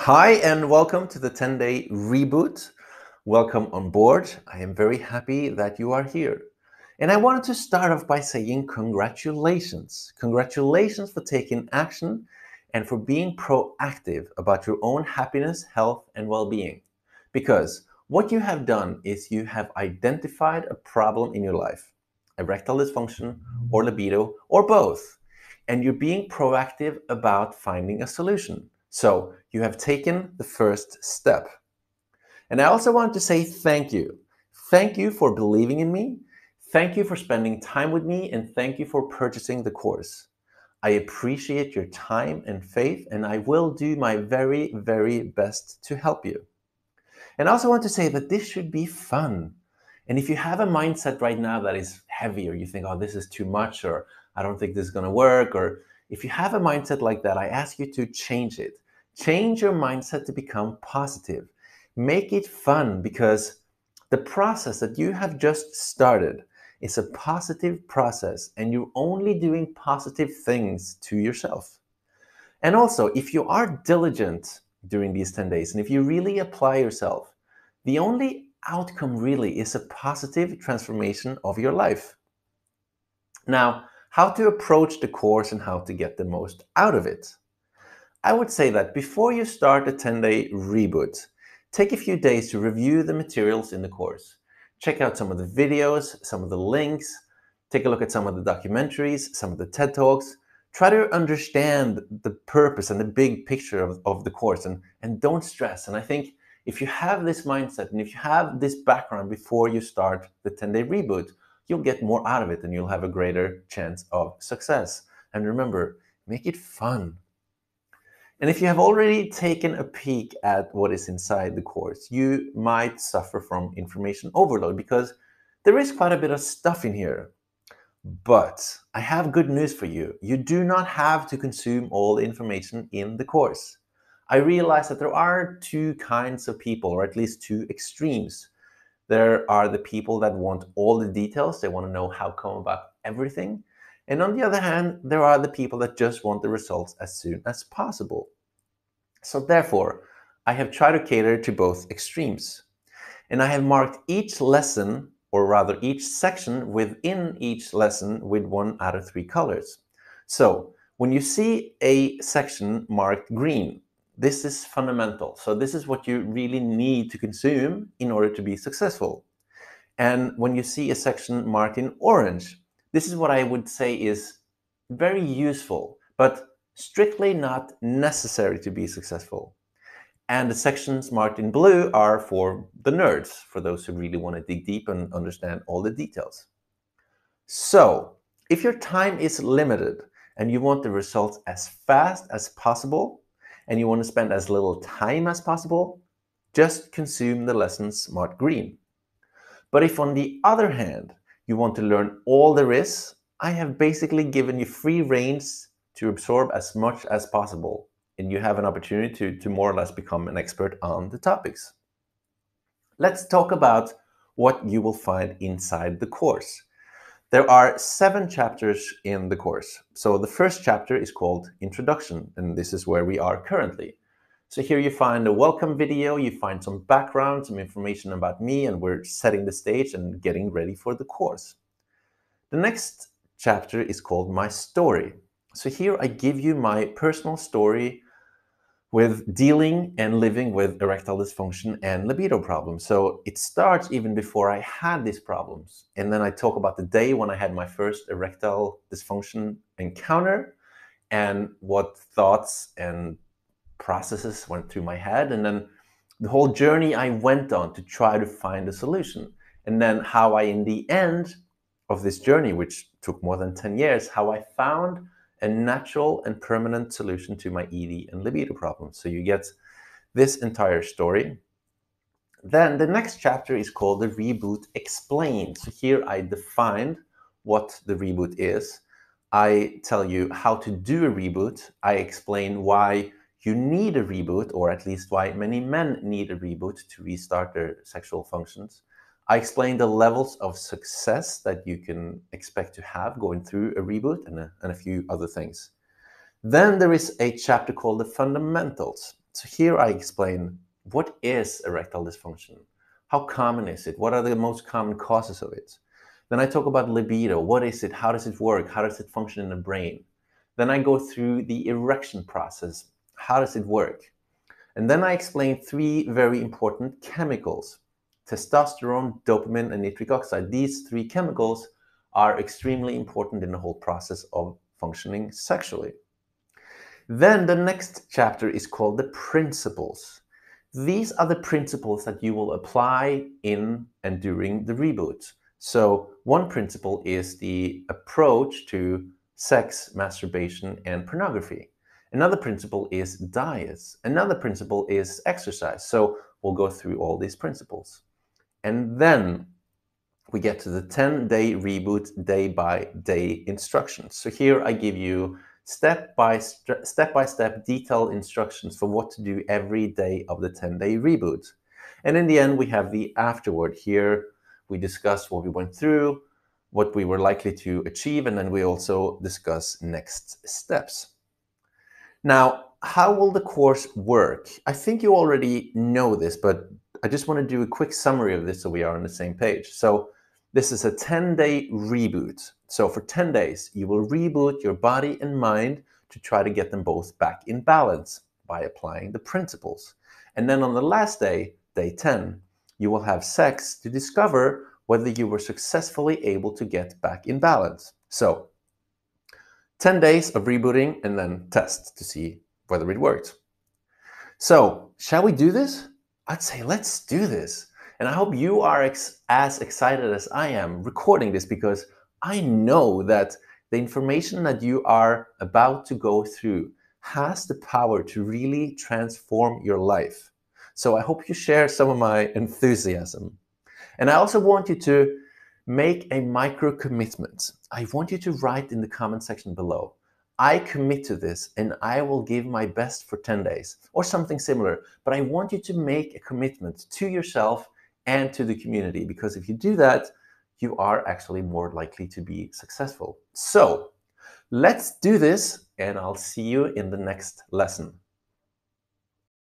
Hi, and welcome to the 10-day reboot. Welcome on board. I am very happy that you are here. And I wanted to start off by saying congratulations. Congratulations for taking action and for being proactive about your own happiness, health, and well-being. Because what you have done is you have identified a problem in your life, erectile dysfunction or libido or both, and you're being proactive about finding a solution. So you have taken the first step. And I also want to say thank you. Thank you for believing in me. Thank you for spending time with me, and thank you for purchasing the course. I appreciate your time and faith, and I will do my very, very best to help you. And I also want to say that this should be fun. And if you have a mindset right now that is heavy, or you think, oh, this is too much, or I don't think this is going to work, or if you have a mindset like that, I ask you to change it. Change your mindset to become positive. Make it fun, because the process that you have just started is a positive process, and you're only doing positive things to yourself. And also, if you are diligent during these 10 days, and if you really apply yourself, the only outcome really is a positive transformation of your life. Now, how to approach the course and how to get the most out of it. I would say that before you start a 10-day reboot, take a few days to review the materials in the course. Check out some of the videos, some of the links, take a look at some of the documentaries, some of the TED Talks. Try to understand the purpose and the big picture of the course, and don't stress. And I think if you have this mindset and if you have this background before you start the 10-day reboot, you'll get more out of it and you'll have a greater chance of success. And remember, make it fun. And if you have already taken a peek at what is inside the course, you might suffer from information overload because there is quite a bit of stuff in here. But I have good news for you. You do not have to consume all the information in the course. I realize that there are two kinds of people, or at least two extremes. There are the people that want all the details. They want to know how come about everything. And on the other hand, there are the people that just want the results as soon as possible. So therefore, I have tried to cater to both extremes. And I have marked each lesson, or rather each section within each lesson, with 1 out of 3 colors. So when you see a section marked green, this is fundamental. So this is what you really need to consume in order to be successful. And when you see a section marked in orange, this is what I would say is very useful, but strictly not necessary to be successful. And the sections marked in blue are for the nerds, for those who really want to dig deep and understand all the details. So, if your time is limited and you want the results as fast as possible, and you want to spend as little time as possible, just consume the lessons marked green. But if on the other hand, you want to learn all there is, I have basically given you free reins to absorb as much as possible, and you have an opportunity to more or less become an expert on the topics. Let's talk about what you will find inside the course. There are 7 chapters in the course. So the first chapter is called Introduction, and this is where we are currently. So here you find a welcome video, you find some background, some information about me, and we're setting the stage and getting ready for the course. The next chapter is called My Story. So here I give you my personal story with dealing and living with erectile dysfunction and libido problems. So it starts even before I had these problems. And then I talk about the day when I had my first erectile dysfunction encounter and what thoughts and processes went through my head, and then the whole journey I went on to try to find a solution. And then how I, in the end of this journey, which took more than 10 years, how I found a natural and permanent solution to my ED and libido problems. So you get this entire story. Then the next chapter is called The Reboot Explained. So here I defined what the reboot is. I tell you how to do a reboot. I explain why you need a reboot, or at least why many men need a reboot to restart their sexual functions. I explain the levels of success that you can expect to have going through a reboot, and a few other things. Then there is a chapter called The Fundamentals. So here I explain, what is erectile dysfunction? How common is it? What are the most common causes of it? Then I talk about libido. What is it? How does it work? How does it function in the brain? Then I go through the erection process. How does it work? And then I explain three very important chemicals: testosterone, dopamine, and nitric oxide. These three chemicals are extremely important in the whole process of functioning sexually. Then the next chapter is called the principles. These are the principles that you will apply in and during the reboot. So one principle is the approach to sex, masturbation, and pornography. Another principle is diets. Another principle is exercise. So we'll go through all these principles. And then we get to the 10-day reboot day-by-day instructions. So here I give you step-by-step detailed instructions for what to do every day of the 10-day reboot. And in the end, we have the afterward. Here we discuss what we went through, what we were likely to achieve, and then we also discuss next steps. Now, how will the course work? I think you already know this, but I just want to do a quick summary of this so we are on the same page. So this is a 10-day reboot. So for 10 days, you will reboot your body and mind to try to get them both back in balance by applying the principles. And then on the last day, day 10, you will have sex to discover whether you were successfully able to get back in balance. So 10 days of rebooting and then test to see whether it worked. So, shall we do this? I'd say let's do this. And I hope you are as excited as I am recording this, because I know that the information that you are about to go through has the power to really transform your life. So I hope you share some of my enthusiasm. And I also want you to make a micro commitment. I want you to write in the comment section below, I commit to this and I will give my best for 10 days or something similar. But I want you to make a commitment to yourself and to the community, because if you do that, you are actually more likely to be successful. So let's do this, and I'll see you in the next lesson.